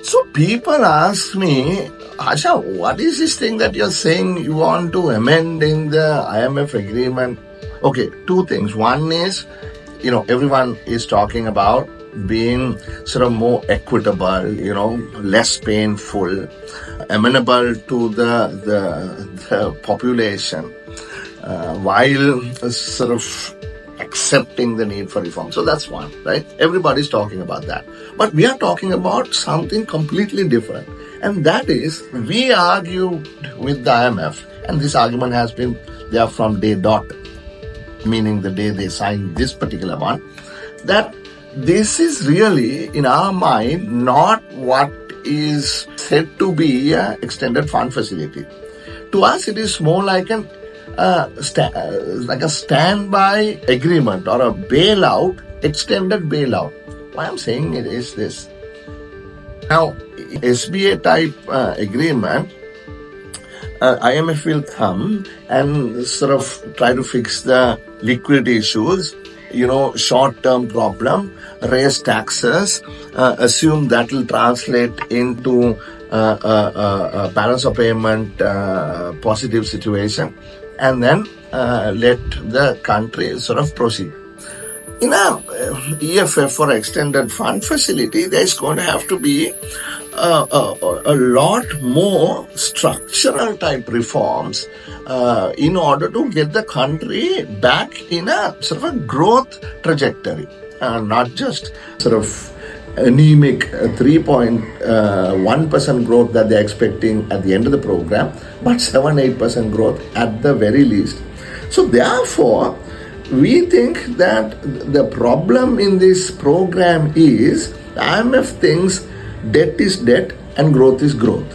So people ask me, Harsha, what is this thing that you're saying you want to amend in the IMF agreement? Okay, two things. One is, everyone is talking about being sort of more equitable, less painful, amenable to the population, while sort of accepting the need for reform. So that's one, right? Everybody's talking about that. But we are talking about something completely different. And that is, we argued with the IMF, and this argument has been there from day dot, meaning the day they signed this particular one, that this is really, in our mind, not what is said to be an extended fund facility. To us, it is more like like a standby agreement or a bailout, extended bailout. Why I'm saying it is this. Now, SBA type agreement, IMF will come and sort of try to fix the liquidity issues, short-term problem, raise taxes, assume that will translate into a balance of payment positive situation, and then let the country sort of proceed. In a EFF or extended fund facility, there is going to have to be a lot more structural type reforms in order to get the country back in a sort of a growth trajectory, not just sort of anemic 3.1% growth that they're expecting at the end of the program, but 7-8% growth at the very least. So therefore, we think that the problem in this program is the IMF thinks debt is debt and growth is growth.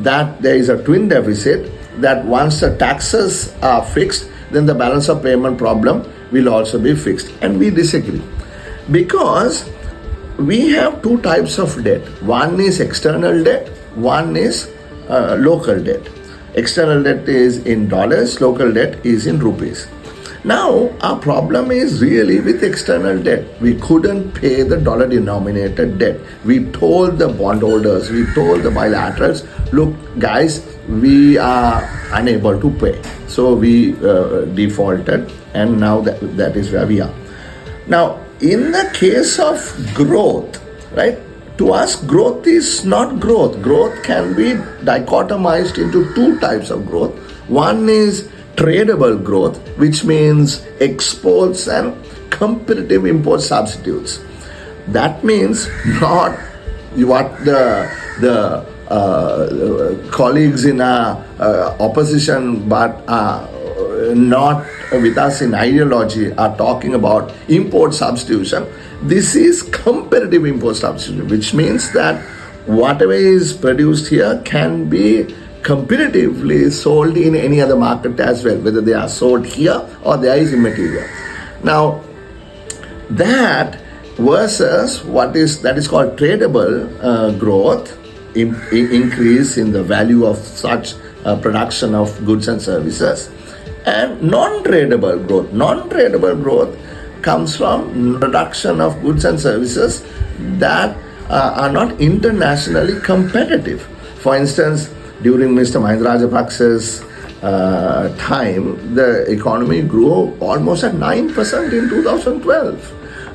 That there is a twin deficit, that once the taxes are fixed, then the balance of payment problem will also be fixed. And we disagree. Because we have two types of debt. One is external debt, one is local debt. External debt is in dollars, local debt is in rupees. Now, our problem is really with external debt. We couldn't pay the dollar-denominated debt. We told the bondholders, we told the bilaterals, look, guys, we are unable to pay. So we defaulted, and now that is where we are. Now, in the case of growth, right, to us, growth is not growth. Growth can be dichotomized into two types of growth. One is tradable growth, which means exports and competitive import substitutes. That means not what the colleagues in opposition but not with us in ideology are talking about import substitution. This is competitive import substitution, which means that whatever is produced here can be competitively sold in any other market as well, whether they are sold here or there is immaterial. Now, that versus that is called tradable growth, increase in the value of such production of goods and services, and non-tradable growth. Non-tradable growth comes from production of goods and services that are not internationally competitive. For instance, during Mr. Mahinda Rajapaksa's time, the economy grew almost at 9% in 2012,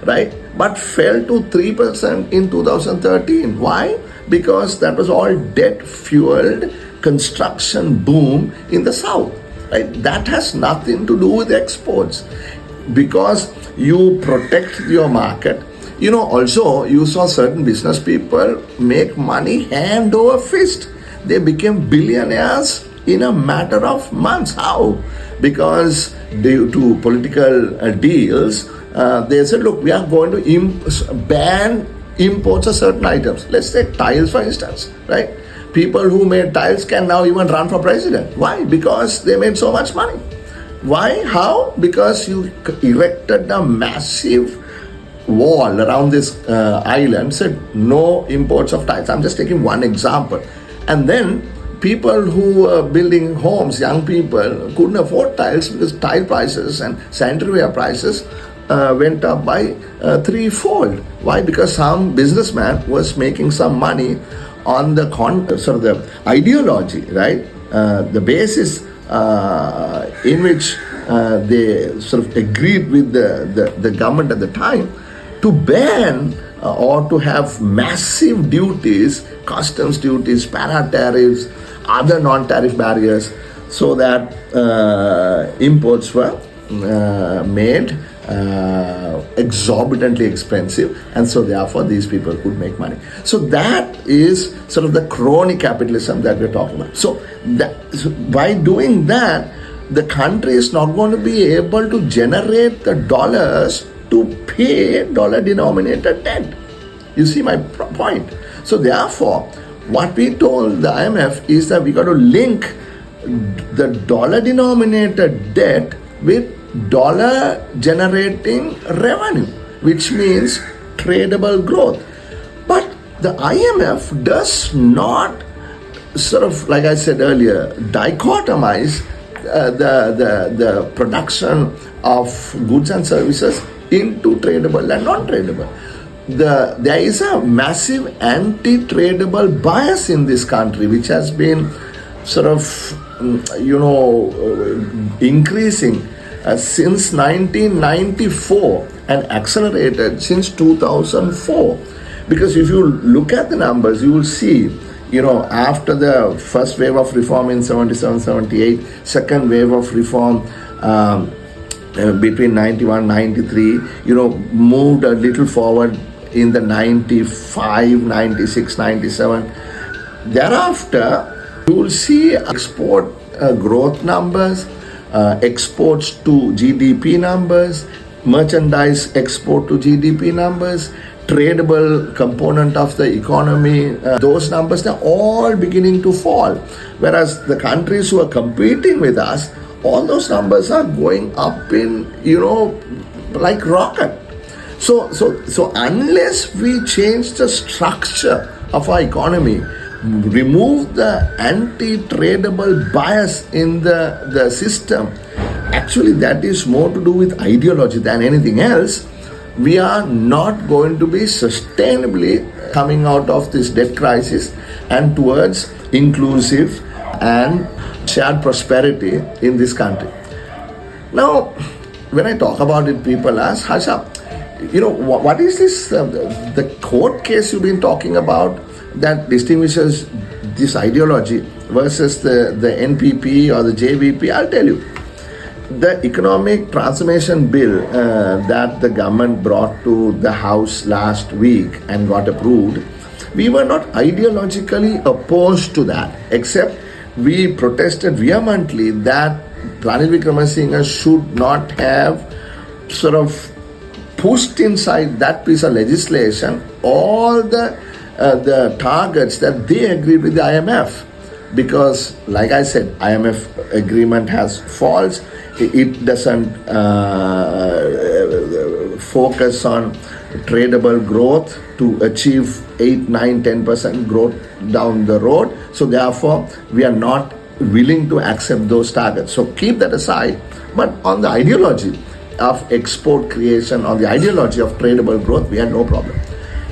right? But fell to 3% in 2013. Why? Because that was all debt-fueled construction boom in the South, right? That has nothing to do with exports. Because you protect your market. Also, you saw certain business people make money hand over fist. They became billionaires in a matter of months. How? Because due to political deals, they said, look, we are going to ban imports of certain items. Let's take tiles, for instance, right? People who made tiles can now even run for president. Why? Because they made so much money. Why? How? Because you erected a massive wall around this island, said no imports of tiles. I'm just taking one example. And then people who were building homes, young people, couldn't afford tiles because tile prices and sanitary ware prices went up by threefold. Why? Because some businessman was making some money on the the ideology, right? The basis in which they sort of agreed with the government at the time to ban or to have massive duties, customs duties, para-tariffs, other non-tariff barriers, so that imports were made exorbitantly expensive, and so therefore these people could make money. So that is sort of the crony capitalism that we're talking about. So by doing that, the country is not going to be able to generate the dollars to pay dollar-denominated debt. You see my point? So therefore, what we told the IMF is that we got to link the dollar-denominated debt with dollar-generating revenue, which means tradable growth. But the IMF does not sort of, like I said earlier, dichotomize the production of goods and services into tradable and non-tradable. There is a massive anti-tradable bias in this country, which has been sort of, increasing since 1994 and accelerated since 2004. Because if you look at the numbers, you will see, after the first wave of reform in 77, 78, second wave of reform between 91, 93, moved a little forward in the 95, 96, 97. Thereafter, you will see export growth numbers, exports to GDP numbers, merchandise export to GDP numbers, tradable component of the economy, those numbers, they're all beginning to fall. Whereas the countries who are competing with us, all those numbers are going up in, like rocket. So unless we change the structure of our economy, remove the anti-tradable bias in the system, actually that is more to do with ideology than anything else, we are not going to be sustainably coming out of this debt crisis and towards inclusive and shared prosperity in this country. Now, when I talk about it, people ask, Harsha, what is this, the court case you've been talking about that distinguishes this ideology versus the NPP or the JVP? I'll tell you. The economic transformation bill that the government brought to the House last week and got approved, we were not ideologically opposed to that, except we protested vehemently that Ranil Wickremesinghe should not have sort of pushed inside that piece of legislation all the targets that they agreed with the IMF. Because, like I said, IMF agreement has faults. It doesn't focus on tradable growth to achieve 8, 9, 10% growth down the road. So therefore, we are not willing to accept those targets. So keep that aside. But on the ideology of export creation, on the ideology of tradable growth, we had no problem.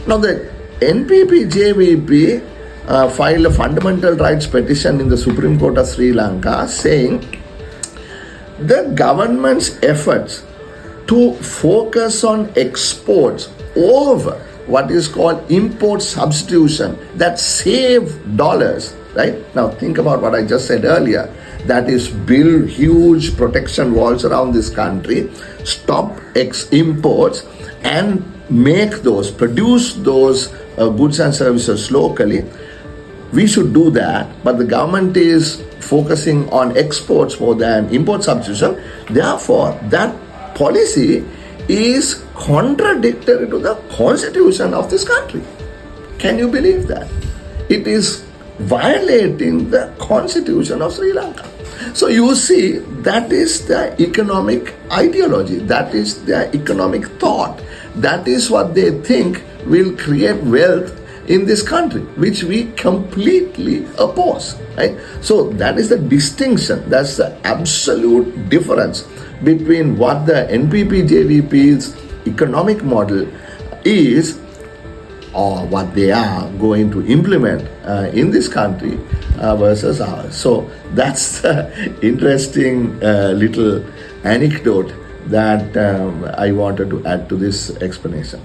Now the NPP, JVP filed a fundamental rights petition in the Supreme Court of Sri Lanka saying the government's efforts to focus on exports over what is called import substitution that save dollars, right? Now think about what I just said earlier. That is, build huge protection walls around this country, stop imports, and produce those goods and services locally. We should do that, but the government is focusing on exports more than import substitution. Therefore, that policy is contradictory to the constitution of this country. Can you believe that? It is violating the constitution of Sri Lanka. So you see, that is the economic ideology, that is the economic thought, that is what they think will create wealth in this country, which we completely oppose, right? So that is the distinction, that's the absolute difference between what the NPP JVP's economic model is or what they are going to implement in this country versus ours. So that's the interesting little anecdote that I wanted to add to this explanation.